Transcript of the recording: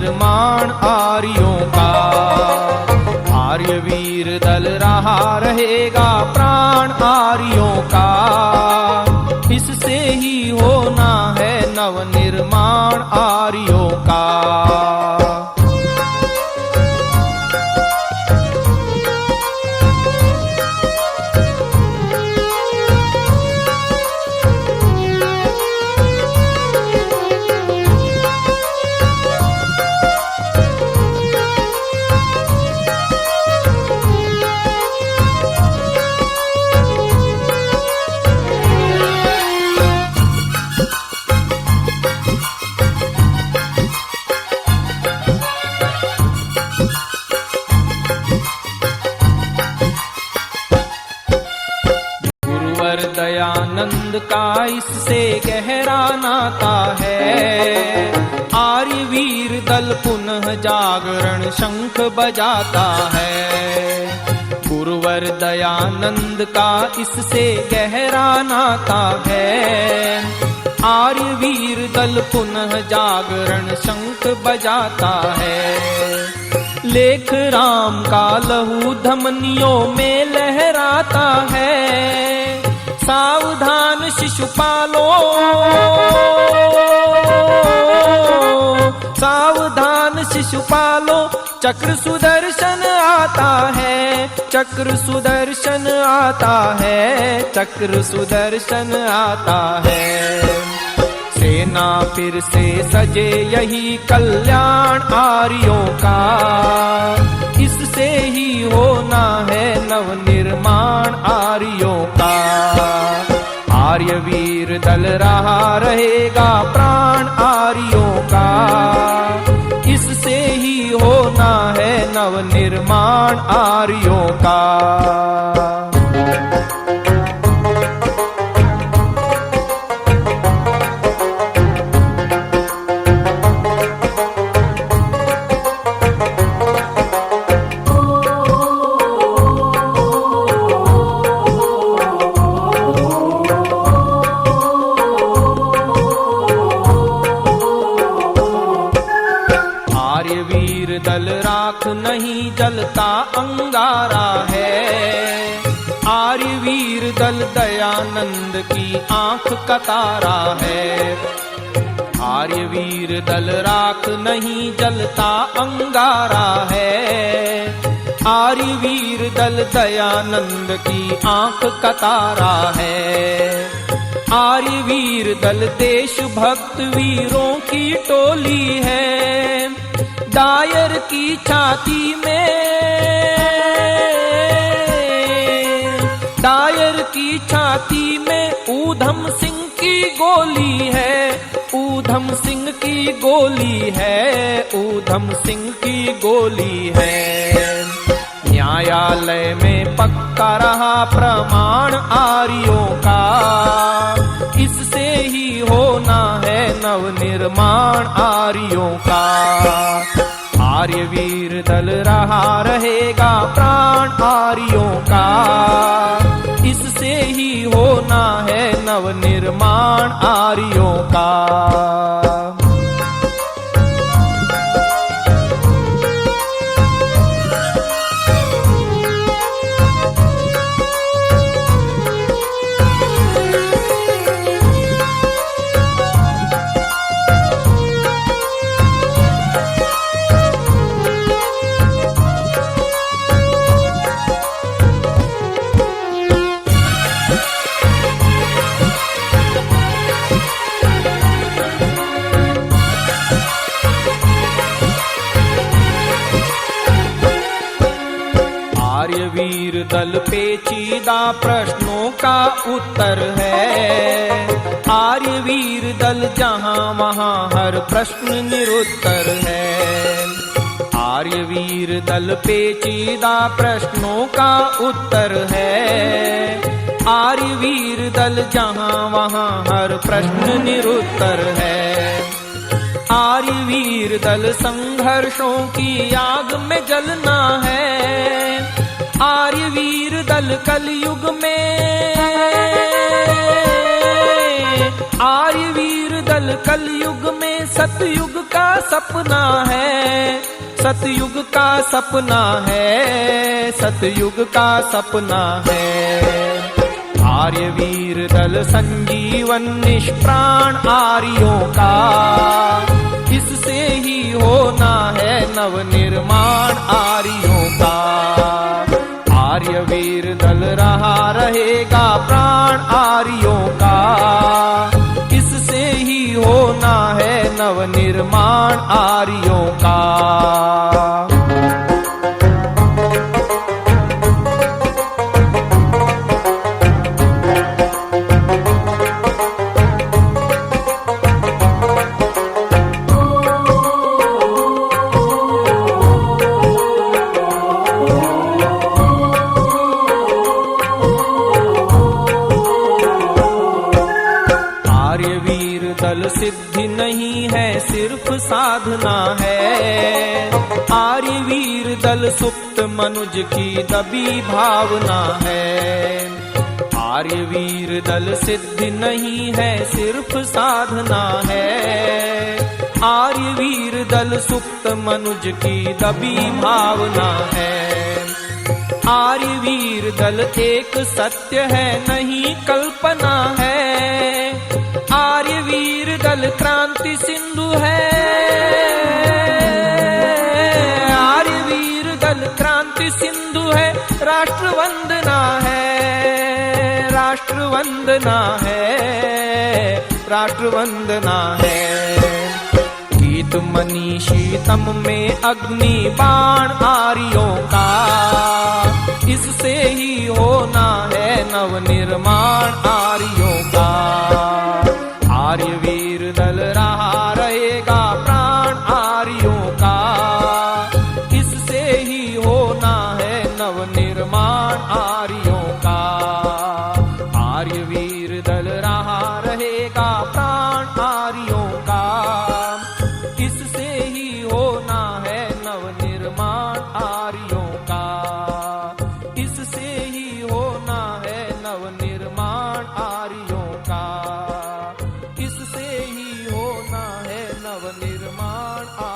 निर्माण आर्यों का। आर्य वीर दल रहा रहेगा प्राण आर्यों का, इससे ही होना है नव निर्माण आर्यों का। दयानंद का इससे गहरा नाता है। आर्य वीर दल पुनः जागरण शंख बजाता है। गुरुवर दयानंद का इससे गहरा नाता है। आर्य वीर दल पुनः जागरण शंख बजाता है। लेख राम का लहू धमनियों में लहराता है। सावधान शिशुपालो, सावधान शिशुपालो, चक्र सुदर्शन आता है। चक्र सुदर्शन आता है। चक्र सुदर्शन आता है। सेना फिर से सजे यही कल्याण आर्यों का, इससे ही होना है नव निर्माण आर्यों का। आर्य वीर दल रहा रहेगा प्राण आर्यों का, इससे ही होना है नव निर्माण आर्यों का। दल राख नहीं जलता अंगारा है। आर्य वीर दल दयानंद की आंख का तारा है। आर्य वीर दल राख नहीं जलता अंगारा है। आर्य वीर दल दयानंद की आंख का तारा है। आर्य वीर दल देश भक्त वीरों की टोली है। डायर की छाती में, डायर की छाती में ऊधम सिंह की गोली है। ऊधम सिंह की गोली है। ऊधम सिंह की गोली है। न्यायालय में पक्का रहा प्रमाण आर्यों का, इससे ही होना है नव निर्माण आर्यों का। आर्य वीर दल रहा रहेगा प्राण आर्यों का, इससे ही होना है नव निर्माण आर्यों का। आर्य वीर दल पेचीदा प्रश्नों का उत्तर है। आर्य वीर दल जहां वहां हर प्रश्न निरुत्तर है। आर्य वीर दल पेचीदा प्रश्नों का उत्तर है। आर्य वीर दल जहां वहां हर प्रश्न निरुत्तर है। आर्य वीर दल संघर्षों की आग में जलना है। आर्य वीर दल कलयुग में, आर्य वीर दल कलयुग में सतयुग का सपना है, सतयुग का सपना है, सतयुग का सपना है। आर्य वीर दल संजीवन निष्प्राण आर्यों का, इससे ही होना है नव निर्माण आर्यों का। आर्य वीर दल रहा रहेगा प्राण आर्यों का, इससे ही होना है नव निर्माण आर्यों का। दल सिद्धि नहीं है सिर्फ साधना है, आर्य वीर दल सुप्त मनुज की दबी भावना है। आर्य वीर दल सिद्धि नहीं है सिर्फ साधना है, आर्य वीर दल सुप्त मनुज की दबी भावना है। आर्य वीर दल एक सत्य है नहीं कल्पना है, आर्य वीर दल क्रांति सिंधु है, आर्य वीर दल क्रांति सिंधु है। राष्ट्र वंदना है, राष्ट्र वंदना है, राष्ट्र वंदना है। गीत मनीषी तम में अग्नि बाण आर्यों का, इससे ही होना है नव निर्माण आर्यों का। आर्य वीर दल रहा रहेगा प्राण आर्यों का, इससे ही होना है नव निर्माण आर्यों का। आर्य वीर दल रहा रहेगा प्राण आर्यों का, इससे ही होना है नव निर्माण आर्यों का, इससे ही होना है नव निर्माण आर्यों का, इससे ही होना है नव निर्माण।